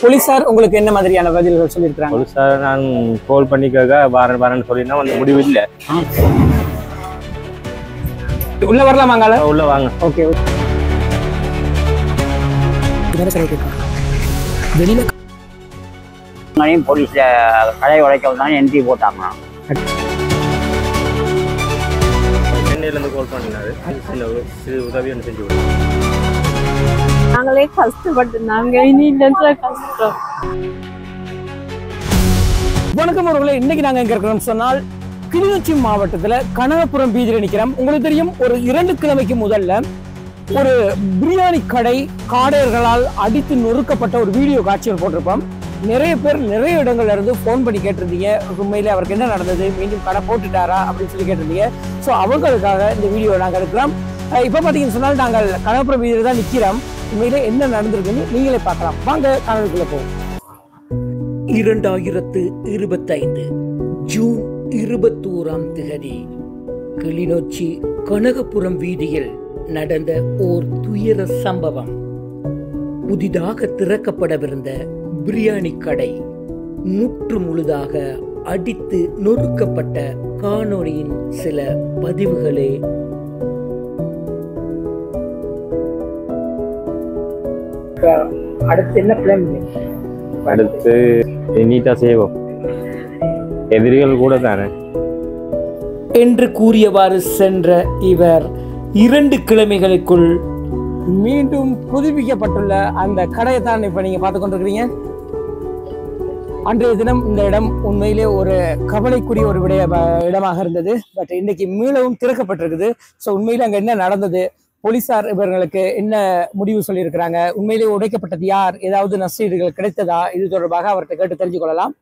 போலீசார் உங்களுக்கு என்ன மாதிரியான பதில்கள் சொல்லியிருக்காங்க? போலீசார் நான் கால் பண்ணிக்காக வரேன்னு சொல்லினா வந்து முடிவு இல்லை. உள்ள வரலாமாங்க? உள்ள வாங்க. ஓகே. வெளியில போலீஸ்ல கடை உடைக்க வந்தாலும் என்ட்ரி போட்டாங்க. சென்னையிலேருந்து கால் பண்ணினாரு. சில உதவி ஒன்று செஞ்சு விடுவோம். நாங்களே கஷ்டப்பட்டு நாங்க இனி கஷ்டம். வணக்கம் அவர்களே, இன்னைக்கு நாங்க எங்க இருக்கிறோம் சொன்னால் கிளிநொச்சி மாவட்டத்துல கனகபுரம் பீதியில நிக்கிறோம். உங்களுக்கு தெரியும், ஒரு 2 கிழமைக்கு முதல்ல ஒரு பிரியாணி கடை காடையர்களால் அடித்து நொறுக்கப்பட்ட ஒரு வீடியோ காட்சிகள் போட்டிருப்போம். நிறைய பேர் நிறைய இடங்கள்ல இருந்து போன் பண்ணி கேட்டிருந்தீங்க, உண்மையிலே அவருக்கு என்ன நடந்தது, மீண்டும் கடை போட்டுட்டாரா அப்படின்னு சொல்லி கேட்டிருந்தீங்க. ஸோ அவங்களுக்காக இந்த வீடியோ நாங்கள் எடுக்கிறோம். இப்போ பார்த்தீங்கன்னு சொன்னால் நாங்கள் கனகபுரம் வீதியில் தான் நிற்கிறோம். உண்மையிலே என்ன நடந்திருக்குன்னு நீங்களே பார்க்கலாம். வாங்க காணொளிக்குள்ள போவோம். 2025 ஜூன் 21ஆம் தேதி கிளிநொச்சி கனகபுரம் வீதியில் நடந்த ஓர் துயர சம்பவம். புதிதாக திறக்கப்படவிருந்த பிரியாணி கடை முற்று முழுதாக அடித்து நொறுக்கப்பட்ட காணொளியின் சில பதிவுகளே அடுத்து என்ன பிளான்? அடுத்து நீட்டா செய்வோம், எதிரிகள் கூட தானே என்று கூறியவாறு சென்ற இவர் 2 கிழமைகளுக்குள் மீண்டும் புதுப்பிக்கப்பட்டுள்ள அந்த கடையை தான் இப்ப நீங்க பார்த்து கொண்டிருக்கிறீங்க. அன்றைய தினம் இந்த இடம் உண்மையிலே ஒரு கவலைக்குரிய ஒரு இடமாக இருந்தது. பட் இன்னைக்கு மீளவும் திறக்கப்பட்டிருக்குது. ஸோ உண்மையிலே அங்கே என்ன நடந்தது, போலீசார் இவர்களுக்கு என்ன முடிவு சொல்லியிருக்கிறாங்க, உண்மையிலே உடைக்கப்பட்டது யார், ஏதாவது நஷ்டஈடுகள் கிடைத்ததா, இது தொடர்பாக அவர்கிட்ட கேட்டு தெரிஞ்சு கொள்ளலாம்.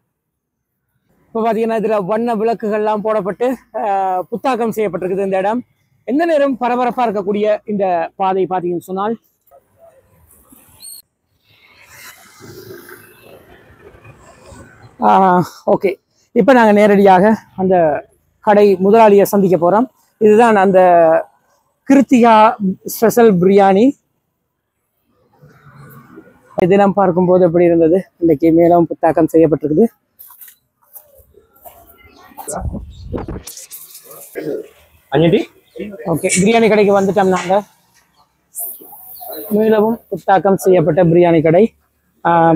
இப்போ பார்த்தீங்கன்னா இதில் வண்ண விளக்குகள்லாம் போடப்பட்டு புத்தாக்கம் செய்யப்பட்டிருக்குது இந்த இடம். எந்த நேரம் பரபரப்பாக இருக்கக்கூடிய இந்த பாதை பார்த்தீங்கன்னு சொன்னால் ஓகே. இப்போ நாங்கள் நேரடியாக அந்த கடை முதலாளியை சந்திக்க போகிறோம். இதுதான் அந்த கிருத்திகா ஸ்பெஷல் பிரியாணி. தினம் பார்க்கும்போது எப்படி இருந்தது, இன்னைக்கு மேலும் புத்தாக்கம் செய்யப்பட்டிருக்குது. ஓகே, பிரியாணி கடைக்கு வந்துட்டோம் நாங்க. மேலும் புத்தாக்கம் செய்யப்பட்ட பிரியாணி கடை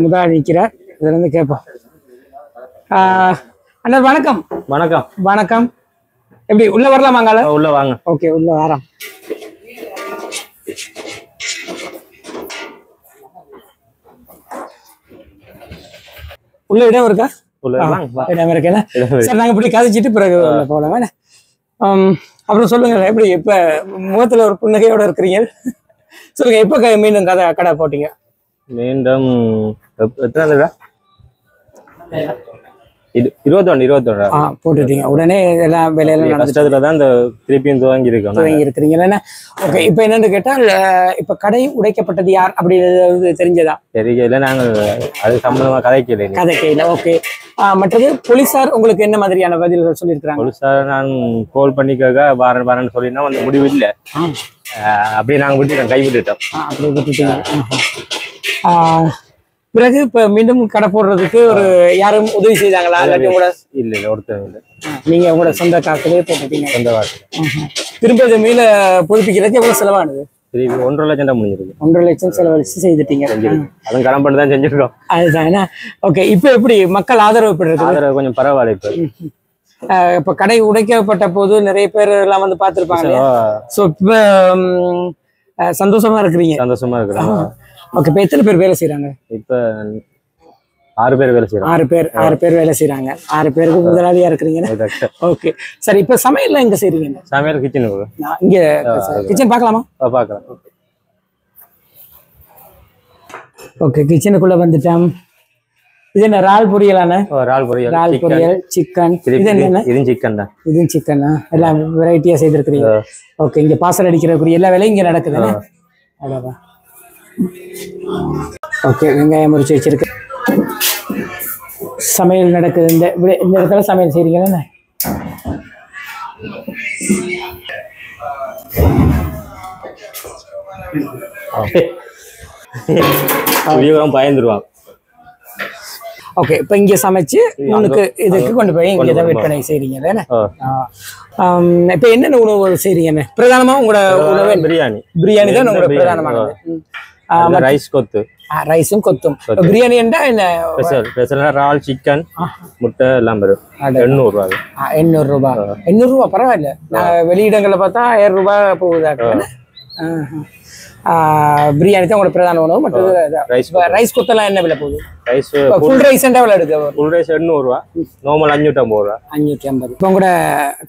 முதலாளி நிற்கிறார். இதுல இருந்து கேட்போம். அண்ணா வணக்கம். வணக்கம். வணக்கம். எப்படி உள்ள வரலாமாங்க? உள்ள வாங்க. ஓகே, உள்ள வரோம். உள்ள இடம் இருக்கா? இடம் இருக்கா? சரி, நாங்க இப்படி கதைச்சிட்டு பிறகு போகலாம் வேணா. அப்புறம் சொல்லுங்க, எப்படி இப்ப முகத்துல ஒரு புன்னகையோட இருக்கிறீங்க? சொல்லுங்க, எப்ப மீண்டும் கடை போட்டீங்க? மீண்டும் எத்தனை 21 போட்டுட்டீங்க. உடனே எல்லாம் வேலையெல்லாம் கஷ்டத்துல தான் இந்த திருப்பியும் துவங்கி இருக்கிறீங்க. ஓகே, இப்ப என்னன்னு கேட்டால், இப்ப கடை உடைக்கப்பட்டது யார் அப்படின்றது தெரிஞ்சதா? தெரியல, நாங்கள் அது சம்பந்தமா கதைக்கல. ஓகே. மற்றது போலீசார் உங்களுக்கு என்ன மாதிரியான பதில்கள் சொல்லியிருக்காங்க? போலீசார் நான் கால் பண்ணிக்காக வரேன்னு சொல்லினா வந்து முடிவு இல்லை. அப்படியே நாங்கள் விட்டுட்டோம், கைவிட்டுட்டோம். அப்படியே விட்டுட்டீங்க. பிறகு இப்ப மீண்டும் கடை போடுறதுக்கு ஒரு யாரும் உதவி செய்தாங்களா? கூட இல்ல, ஒருத்தர் இல்லை. நீங்க உங்களோட சொந்த காசுலேயே போட்டுட்டீங்க? சொந்த காசு. திரும்ப இதை மீள புதுப்பிக்கிறதுக்கு எவ்வளவு செலவானது? 1.5 லட்சம் தான் முடிஞ்சிருக்கு. 1.5 லட்சம் செலவழிச்சு செய்துட்டீங்க. அதுவும் கடன் பண்ணி தான் செஞ்சிருக்கோம். அதுதான். ஓகே, இப்ப எப்படி மக்கள் ஆதரவு எப்படி இருக்கு? ஆதரவு கொஞ்சம் பரவாயில்ல. இப்ப கடை உடைக்கப்பட்ட போது நிறைய பேர் எல்லாம் வந்து பார்த்திருப்பாங்க. சோ இப்ப சந்தோஷமா இருக்கிறீங்க? சந்தோஷமா இருக்கிறாங்க. ஓகே, இப்ப எத்தனை பேர் வேலை செய்யறாங்க? இப்ப 6 பேர் வேலை செய்யறாங்க. 6 பேர் வேலை செய்யறாங்க. 6 பேருக்கு முதலாளியா இருக்கிறீங்க. ஓகே, சரி. இப்ப சமையல் எங்க செய்றீங்க? சமையல் கிச்சன் இங்க கிச்சன் பார்க்கலாமா? பார்க்கலாம். ஓகே, கிச்சனுக்குள்ள வந்துட்டோம். இது என்ன இறால் பொரியலான? இறால் பொரியல், சிக்கன். இது என்ன? இதுவும் சிக்கன் தான். இதுவும் சிக்கனா? எல்லாம் வெரைட்டியா செய்திருக்கிறீங்க. ஓகே, இங்க பாசல் அடிக்கிறக்கூடிய எல்லா வேலையும் இங்க நடக்குது. அவ்வளவா? ஓகே, வெங்காயம் முறிச்சு வச்சிருக்கு. சமையல் நடக்குது. இந்த இடத்துல சமையல் செய்றீங்களா? பயந்துருவான். ஓகே இப்போ இங்கே சமைச்சு உங்களுக்கு இதுக்கு கொண்டு போய் இங்கே தான் விற்பனை செய்றீங்க தானே? இப்போ என்னென்ன உணவு செய்றீங்க? பிரதானமாக உங்களோட உணவு பிரியாணி தான் உங்களோட பிரதானமானது. ரைஸ் கொத்து, ரைஸும் கொத்தும். பிரியாணி என்ன ஸ்பெஷல் இறால், சிக்கன், முட்டை எல்லாம் வரும். 800 ரூபா. 800 ரூபா. 800 ரூபா பரவாயில்ல. வெளியிடங்களில் பார்த்தா 1000 ரூபாய் போகுதாக்கு. பிரியாணி தான் உங்களோட பிரதான உணவு. மற்றது ரைஸ் கொத்தெல்லாம் என்ன விலை போகுது? ரைஸ் ஃபுல் ரைஸ் என்ன விலை எடுக்க? ஃபுல் ரைஸ் 800 ரூபா, நார்மல் 550 ரூபா. 550. இப்போ உங்களோட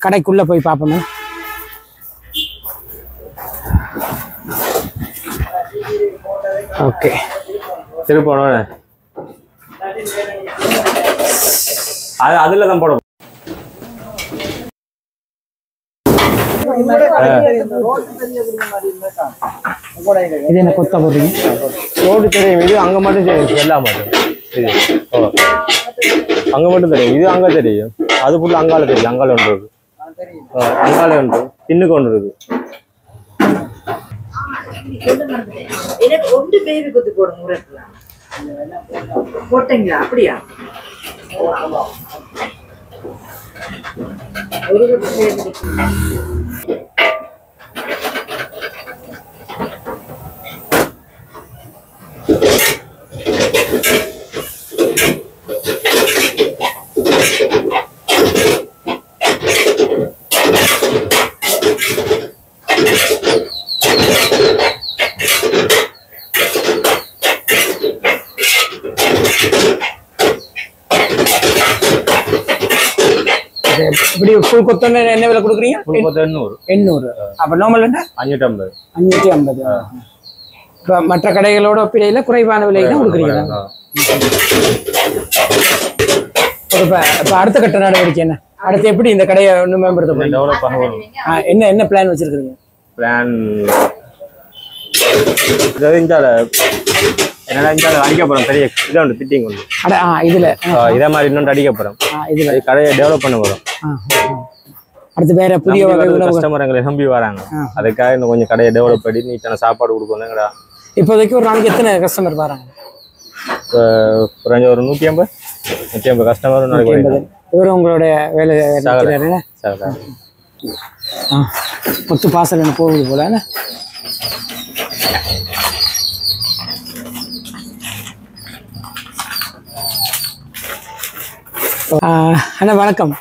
கடைக்குள்ள போய் பார்ப்போமே. ஓகே திருப்போன அதுல தான் போட. இது என்ன கொத்தா போடுறீங்க? ரோடு தெரியும், இது அங்க மட்டும் தெரியும், எல்லா மட்டும் இது அங்க மட்டும் தெரியும், இது அங்க தெரியும், அது ஃபுல்லா அங்கால தெரியும். அங்கால ஒன்று இருக்கு, அங்கால ஒன்று, பின்னுக்கு ஒன்று இருக்கு. எனக்கு ஒன்று பேரு கொத்து போடுங்க போட்டீங்களா? அப்படியா? இப்படி ஃபுல் கொத்தன்னு என்ன விலை கொடுக்குறீங்க? 800. அப்ப நார்மல் என்ன? 550. 550. இப்போ மற்ற கடைகளோட ஒப்பிடையில குறைவான விலைக்கு தான் கொடுக்குறீங்க. இப்போ அடுத்த கட்ட நடவடிக்கை என்ன? அடுத்து எப்படி இந்த கடையை இன்னும் மேம்படுத்த என்ன பிளான் வச்சிருக்கீங்க? பிளான் அடிக்க போறோம். பெரிய இதை ஒன்று ஃபிட்டிங் ஒன்று இதுல இதே மாதிரி இன்னொன்று அடிக்க போறோம். இதுல கடையை டெவலப் பண்ண போறோம். அடுத்து வேற புதிய கஸ்டமர் எங்களை நம்பி வராங்க. அதுக்காக இன்னும் கொஞ்சம் கடையை டெவலப் பண்ணி நீட்டான சாப்பாடு கொடுக்கணுங்கடா. இப்போதைக்கு ஒரு நாளைக்கு எத்தனை கஸ்டமர் வராங்க? குறைஞ்ச ஒரு 150 கஸ்டமர் நாளைக்கு. இவரும் உங்களுடைய வேலை மொத்த பார்சல் என்ன போகுது போல. அண்ணா வணக்கம்.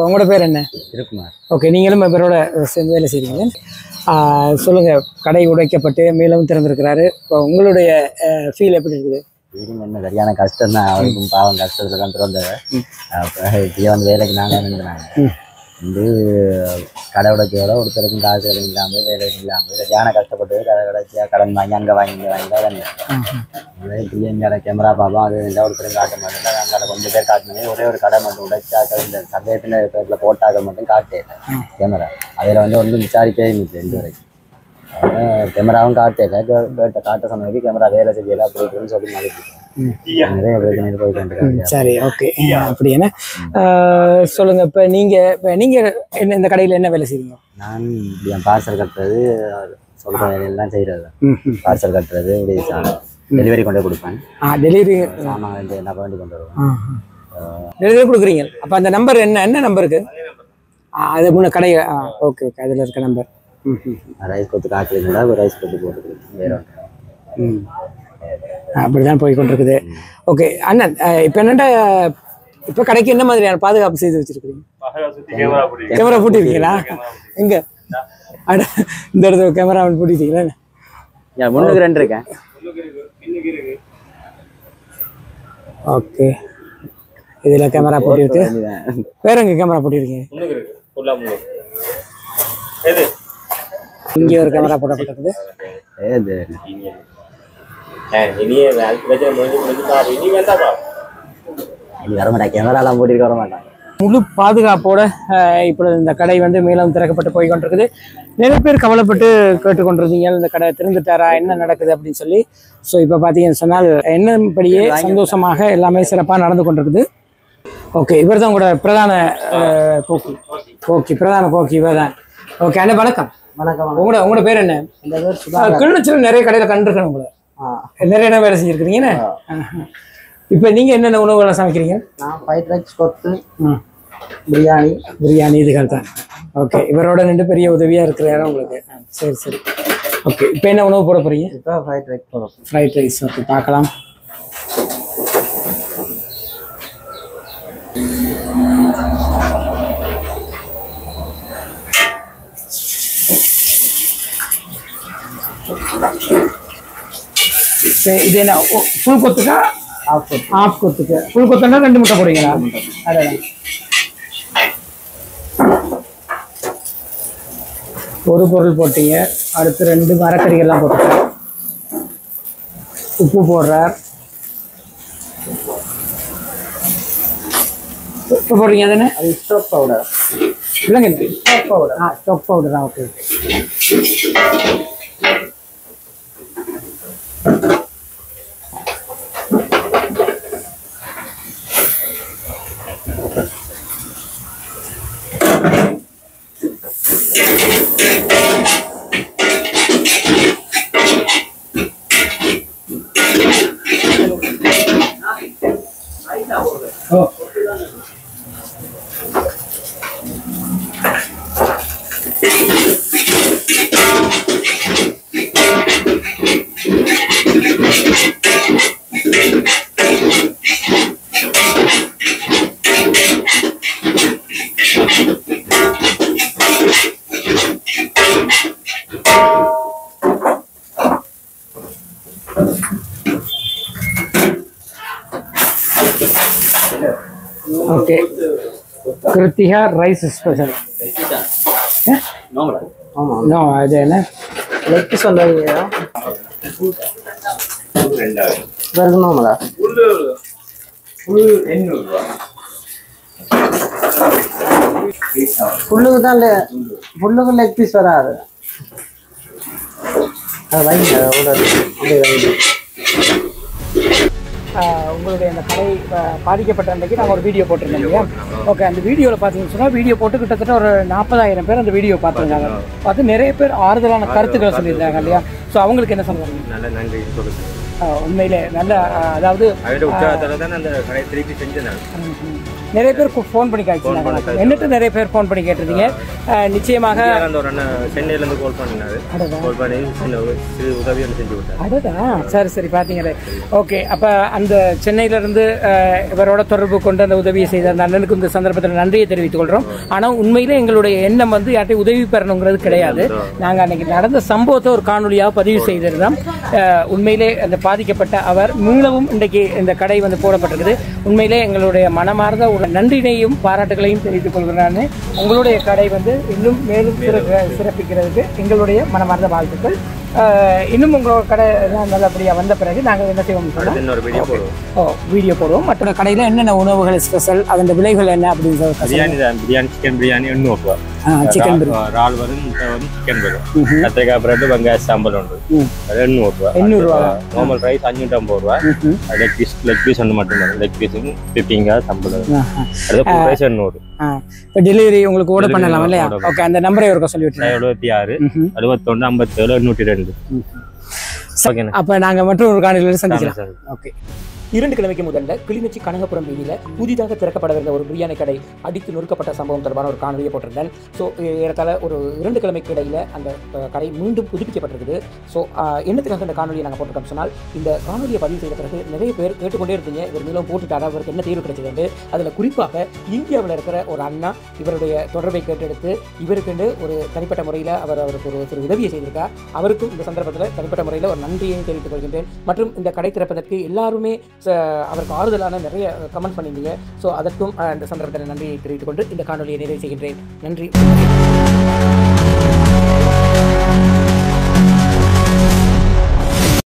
உங்களோட பேர் என்ன? இருக்குமார். ஓகே, நீங்களும் இவரோட சேர்ந்து வேலை செய்றீங்க. சொல்லுங்க, கடை உடைக்கப்பட்டு மேலும் திறந்திருக்கிறாரு. இப்போ உங்களுடைய ஃபீல் எப்படி இருக்குது? ஃபீலிங் என்ன சரியான கஷ்டம் தான். அவருக்கும் பாவம் கஷ்டத்துல தான் திறந்தது. இப்படியே வந்து வேலைக்கு நாங்கள் நின்றுனாங்க. வந்து கடை உடைக்கையோட ஒருத்தருக்கும் காசு இல்லாமல் வேலை இல்லாமல் சரியான கஷ்டப்பட்டு கடைசியாக கடன் வாங்கி அங்கே வாங்கி தான் இப்படியே இங்கே கேமரா பார்ப்போம். அது இல்லை ஒருத்தரும் காட்ட மாட்டேன். நாங்கள் அதை கொஞ்சம் பேர் காட்டினே ஒரே ஒரு கடை மட்டும் உடைச்சாக்க இந்த சந்தேகத்தில் பேரில் போட்டாக்க மட்டும் காட்டேன் கேமரா. அதில் வந்து ஒன்றும் விசாரிக்கவே இல்லை ரெண்டு வரைக்கும். கேமராவும் காட்டல. கேட்ட காட்ட சொன்னதுக்கு கேமரா வேலை செய்யல அப்படி இப்படின்னு சொல்லி மதிப்பிட்டேன். நிறைய பிரச்சனை போயிட்டு. சரி, ஓகே. அப்படி என்ன சொல்லுங்க. இப்போ நீங்க என்ன இந்த கடையில் என்ன வேலை செய்றீங்க? நான் என் பார்சல் கட்டுறது, சொல்ற வேலையெல்லாம் செய்யறது. பார்சல் கட்டுறது, டெலிவரி கொண்டு கொடுப்பேன். டெலிவரி ஆமாம், என்ன பண்ணி கொண்டு வருவேன். டெலிவரி கொடுக்குறீங்க. அப்போ அந்த நம்பர் என்ன நம்பருக்கு? அது முன்ன கடை. ஓகே ஓகே, அதில் இருக்க நம்பர். ரைஸ் கொத்து காட்டுறீங்களா? ரைஸ் கொத்து போட்டுருக்கேன். வேற அப்படிதான் போய் கொண்டிருக்குது. ஓகே அண்ணன், இப்போ என்னண்டா இப்போ கடைக்கு என்ன மாதிரியான பாதுகாப்பு செய்து வச்சிருக்கீங்க? கேமரா போட்டிருக்கீங்களா? எங்க இந்த இடத்துல கேமரா போட்டிருக்கீங்களா? முன்னுக்கு 2 இருக்கேன். ஓகே, இதுல கேமரா போட்டிருக்கு. வேற எங்க கேமரா போட்டிருக்கீங்க? இங்கே ஒரு கேமரா போட்டப்பட்டிருக்குது. கேமராலாம் போட்டிருக்க வர மாட்டாங்க. முழு பாதுகாப்போட இப்பொழுது இந்த கடை வந்து மேலும் திறக்கப்பட்டு போய் கொண்டிருக்குது. நிறைய பேர் கவலைப்பட்டு கேட்டுக்கொண்டிருந்தீங்க, இந்த கடை திறந்துட்டாரா, என்ன நடக்குது அப்படின்னு சொல்லி. ஸோ இப்போ பார்த்தீங்கன்னு சொன்னால் என்னபடியே சந்தோஷமாக எல்லாமே சிறப்பாக நடந்து கொண்டிருக்குது. ஓகே, இவர் தான் உங்களோட பிரதான போக்கி. ஓகே, பிரதான போக்கி இவர் தான். ஓகே அண்ணா வணக்கம். வணக்கம். உங்களோட பேர் என்ன? கிளிநொச்சியில் நிறைய கடையில் கண்டிருக்கேன். உங்களை நிறைய இடம் வேலை செஞ்சுருக்கிறீங்கன்னு. இப்போ நீங்கள் என்னென்ன உணவுகளை சமைக்கிறீங்க? நான் ஃப்ரைட் ரைஸ், கொத்து, ம், பிரியாணி இதுகள் தான். ஓகே, இவரோட நின்று பெரிய உதவியாக இருக்கிற இடம் உங்களுக்கு. சரி சரி. ஓகே, இப்போ என்ன உணவு போட போகிறீங்க? இப்போ ஃப்ரைட் ரைஸ் போடுறோம். Fried rice. ஓகே, பார்க்கலாம். சரி, இது என்ன ஃபுல் கொத்துக்கா ஆஃப் கொத்துக்கு? ஃபுல் கொத்துனா 2 முட்டை போடுவீங்களா? அதான் ஒரு பொருள் போட்டீங்க. அடுத்து 2 மரக்கறிகள்லாம் போட்டுருக்கார். உப்பு போடுறார். உப்பு போடுறீங்க தானே? அது ஸ்டோக் பவுடர். இல்லைங்க, ஸ்டோக் பவுடர். ஸ்டோக் பவுடரா? Okay. Oh. Okay. Kritiha rice special. No, அது என்ன? லெக் சொல்றீங்க. வெறும் நார்மலா? ஃபுல்லுக்கு தான் ஃபுல்லுக்கு லெக் பீஸ் வராது. அது வைங்க அப்படியே வைங்க. உங்களுடைய அந்த கடை பாதிக்கப்பட்ட அன்றைக்கு நாங்கள் ஒரு வீடியோ போட்டிருந்தோம் இல்லையா? ஓகே, அந்த வீடியோவில் பார்த்தீங்கன்னு சொன்னால் வீடியோ போட்டு கிட்டத்தட்ட ஒரு 40,000 பேர் அந்த வீடியோ பார்த்துருந்தாங்க. பார்த்து நிறைய பேர் ஆறுதலான கருத்துக்களை சொல்லியிருந்தாங்க இல்லையா? ஸோ அவங்களுக்கு என்ன சொல்லுவாங்க? நல்ல நன்றி சொல்லுங்க. உண்மையிலே நல்ல, அதாவது நிறைய பேர் ஃபோன் பண்ணி காய்ச்சிருந்தாங்க. என்னட்டு நிறைய பேர் ஃபோன் பண்ணி கேட்டிருந்தீங்க. நிச்சயமாக சென்னையிலேருந்து கால் பண்ணினாரு. கால் பண்ணி உதவி செஞ்சு விட்டார். அதுதான். சரி சரி, பார்த்தீங்களே. ஓகே, அப்போ அந்த சென்னையிலேருந்து இவரோட தொடர்பு கொண்டு அந்த உதவியை செய்த அந்த அண்ணனுக்கு இந்த சந்தர்ப்பத்தில் நன்றியை தெரிவித்துக் கொள்கிறோம். ஆனால் உண்மையிலே எங்களுடைய எண்ணம் வந்து யார்ட்டையும் உதவி பெறணுங்கிறது கிடையாது. நாங்கள் அன்றைக்கி நடந்த சம்பவத்தை ஒரு காணொலியாக பதிவு செய்திருந்தோம். உண்மையிலே அந்த பாதிக்கப்பட்ட அவர் மீளவும் இன்றைக்கு இந்த கடை வந்து போடப்பட்டிருக்குது. உண்மையிலே எங்களுடைய மனமார்ந்த ஒரு நன்றினையும் பாராட்டுகளையும் தெரிவித்துக் கொள்கிறேன். உங்களுடைய கடை வந்து இன்னும் மேலும் சிறப்பிக்கிறதுக்கு எங்களுடைய மனமார்ந்த வாழ்த்துக்கள். இன்னும் உங்களோட கடை நல்லபடியாக வந்த பிறகு நாங்கள் என்ன செய்வோம் சொன்னால் வீடியோ போடுவோம். மற்ற கடையில் என்னென்ன உணவுகள் ஸ்பெஷல், அதோட விலைகள் என்ன அப்படின்னு சொல்லி பிரியாணி சிக்கன் பிரியாணி 800 ரூபா. சிக்கன் பிரியாணி இறால் வரும், முட்டை வரும், சிக்கன் வரும், கத்திரிக்காய் பிரெட், வெங்காய சாம்பல் உண்டு. அது 800 ரூபா. நார்மல் ரைஸ் 550 ரூபா. லெக் பீஸ் ஒன்று மட்டும் வரும். லெக் பீஸுக்கு 15 சம்பளம். அது ஃபுல் ரைஸ் 800. இப்போ டெலிவரி உங்களுக்கு ஓர்டர் பண்ணலாம் இல்லையா? ஓகே, அந்த நம்பரை ஒருக்கா சொல்லி விட்டுருங்க. 76 61 57 102. ஓகே, அப்போ நாங்கள் மட்டும் ஒரு காணொலியில் சந்திக்கலாம். ஓகே. 2 கிழமைக்கு முதல்ல கிளிநொச்சி கனகபுரம் வீதியில் புதிதாக திறக்கப்படவிருந்த ஒரு பிரியாணி கடை அடித்து நொறுக்கப்பட்ட சம்பவம் தொடர்பான ஒரு காணொலியை போட்டிருந்தேன். ஸோ ஏறத்தாழ ஒரு 2 கிழமைக்கு இடையில் அந்த கடை மீண்டும் புதுப்பிக்கப்பட்டிருக்குது. ஸோ என்னத்துக்காக இந்த காணொலியை நாங்கள் போட்டிருக்கோம் சொன்னால், இந்த காணொலியை பதிவு செய்த பிறகு நிறைய பேர் கேட்டுக்கொண்டே இருந்தீங்க, இவர் மீண்டும் போட்டுட்டாரா, அவருக்கு என்ன தீர்வு கிடைச்சது. அதில் குறிப்பாக இந்தியாவில் இருக்கிற ஒரு அண்ணா இவருடைய தொடர்பை கேட்டெடுத்து இவருக்கு ஒரு தனிப்பட்ட முறையில் அவருக்கு ஒரு சிறு உதவியை செய்திருக்கார். அவருக்கும் இந்த சந்தர்ப்பத்தில் தனிப்பட்ட முறையில் ஒரு நன்றியையும் தெரிவித்துக் கொள்கின்றேன். மற்றும் இந்த கடை திறப்பதற்கு எல்லாருமே அவருக்கு ஆறுதலான நிறைய கமெண்ட் பண்ணியிருந்தீங்க. ஸோ அதற்கும் இந்த சந்தர்ப்பத்தில் நன்றியை தெரிவித்துக் கொண்டு இந்த காணொலியை நிறைவு செய்கின்றேன். நன்றி.